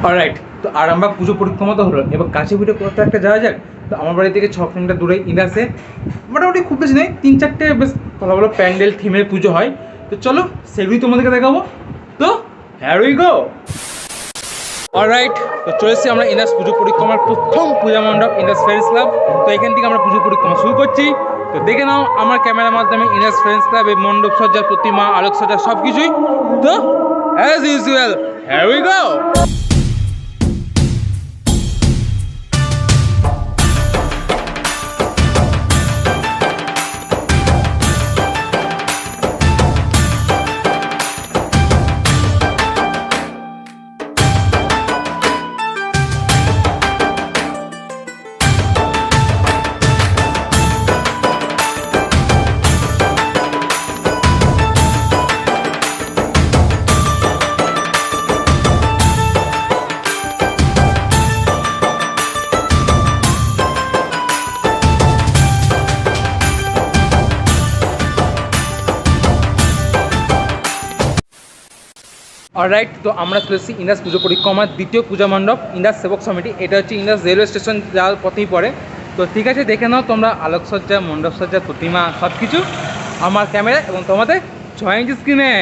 Alright, তো আর আমরা পুজো পরিক্রমা তো হলো, এবার কাছে পিঠে করতে একটা যাওয়া যাক। তো আমার বাড়ি থেকে 6 কিলোমিটার দূরে ইন্দাসে মোটামুটি খুব বেশি নেই, 3-4টে বেশ ভালো ভালো প্যান্ডেল থিমের পুজো হয়। তো চলো সেগুলি তোমাদেরকে দেখাবো। তো হ্যার উই গো। অলরাইট, তো চলে এসেছি আমরা ইন্দাস পুজো পরিক্রমার প্রথম পূজা মণ্ডপ ইন্দাস ফ্রেন্ডস ক্লাব। তো এখান থেকে আমরা পুজো পরিক্রমা শুরু করছি। তো দেখে নাও আমার ক্যামেরার মাধ্যমে ইন্দাস ফ্রেন্ডস ক্লাব এই মণ্ডপ সজ্জা, প্রতিমা, আলোকসজ্জা সব কিছুই। তো অ্যাজ ইউজুয়াল হ্যার উই গো। অলরাইট, তো আমরা চলে এসেছি ইন্দাস পুজো পরিক্রমার দ্বিতীয় পূজা মণ্ডপ ইন্দাস সেবক সমিতি। এটা হচ্ছে ইন্দাস রেলওয়ে স্টেশন যাওয়ার পথেই পড়ে। তো ঠিক আছে, দেখে নাও তোমরা আলোকসজ্জা, মণ্ডপসজ্জা, প্রতিমা সব কিছু আমার ক্যামেরা এবং তোমাদের 6 ইঞ্চি স্ক্রিনে।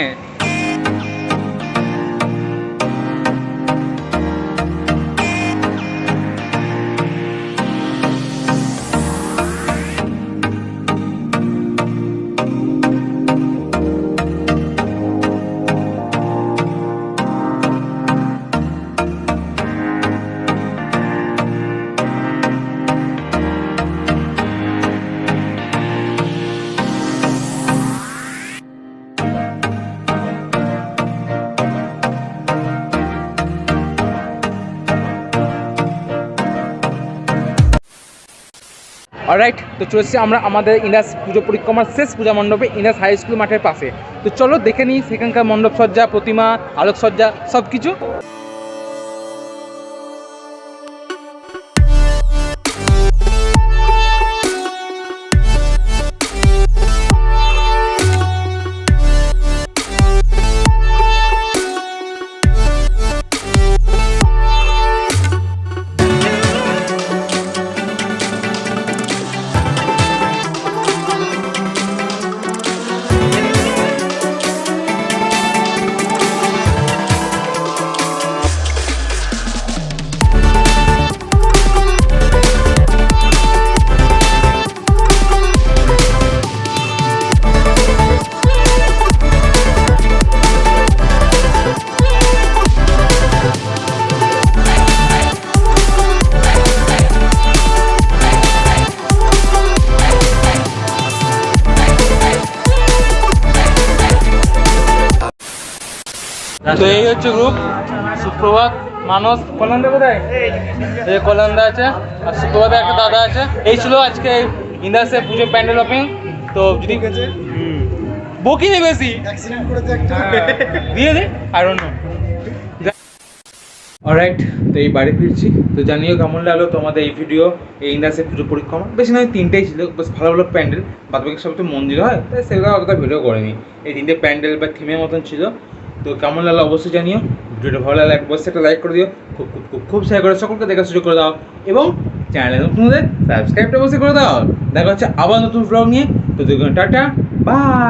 অলরাইট, তো চলেছি আমরা আমাদের ইন্দাস পুজো পরিক্রমার শেষ পূজা মণ্ডপে ইন্দাস হাই স্কুল মাঠের পাশে। তো চলো দেখে নিই সেখানকার মণ্ডপ সজ্জা, প্রতিমা, আলোকসজ্জা সব কিছু। তো এই হচ্ছে গ্রুপ, সুপ্রভাত, মানস, কল্যাণদা কোথায়? এই কল্যাণদা আছে আর সুপ্রভাতের একটা দাদা আছে। এই ছিল আজকে ইন্দাসে পুজো প্যান্ডেল ওপেনিং। তো যদি বকি নেই বেশি দিয়ে দিই, আই ডোন্ট নো। অলরাইট, তো এই বাড়ি ফিরছি। তো জানিও কেমন লাগলো তোমাদের এই ভিডিও। এই ইন্দাসের পুজো পরিক্রমা বেশি নয়, 3টেই ছিল, বেশ ভালো ভালো প্যান্ডেল। বাদবাকি সব তো মন্দির হয়, তাই সেগুলো অতটা ভিডিও করিনি। এই 3টে প্যান্ডেল বা থিমের মতন ছিল। তো কেমন লাগলো অবশ্যই জানিও। ভিডিওটা ভালো লাগলে অবশ্যই একটা লাইক করে দিও, খুব খুব খুব খুব শেয়ার করে সকলকে দেখার সুযোগ করে দাও, এবং চ্যানেলে নতুনদের সাবস্ক্রাইবটা অবশ্যই করে দাও। দেখা হচ্ছে আবার নতুন ব্লগ নিয়ে। তো টাটা, বাই।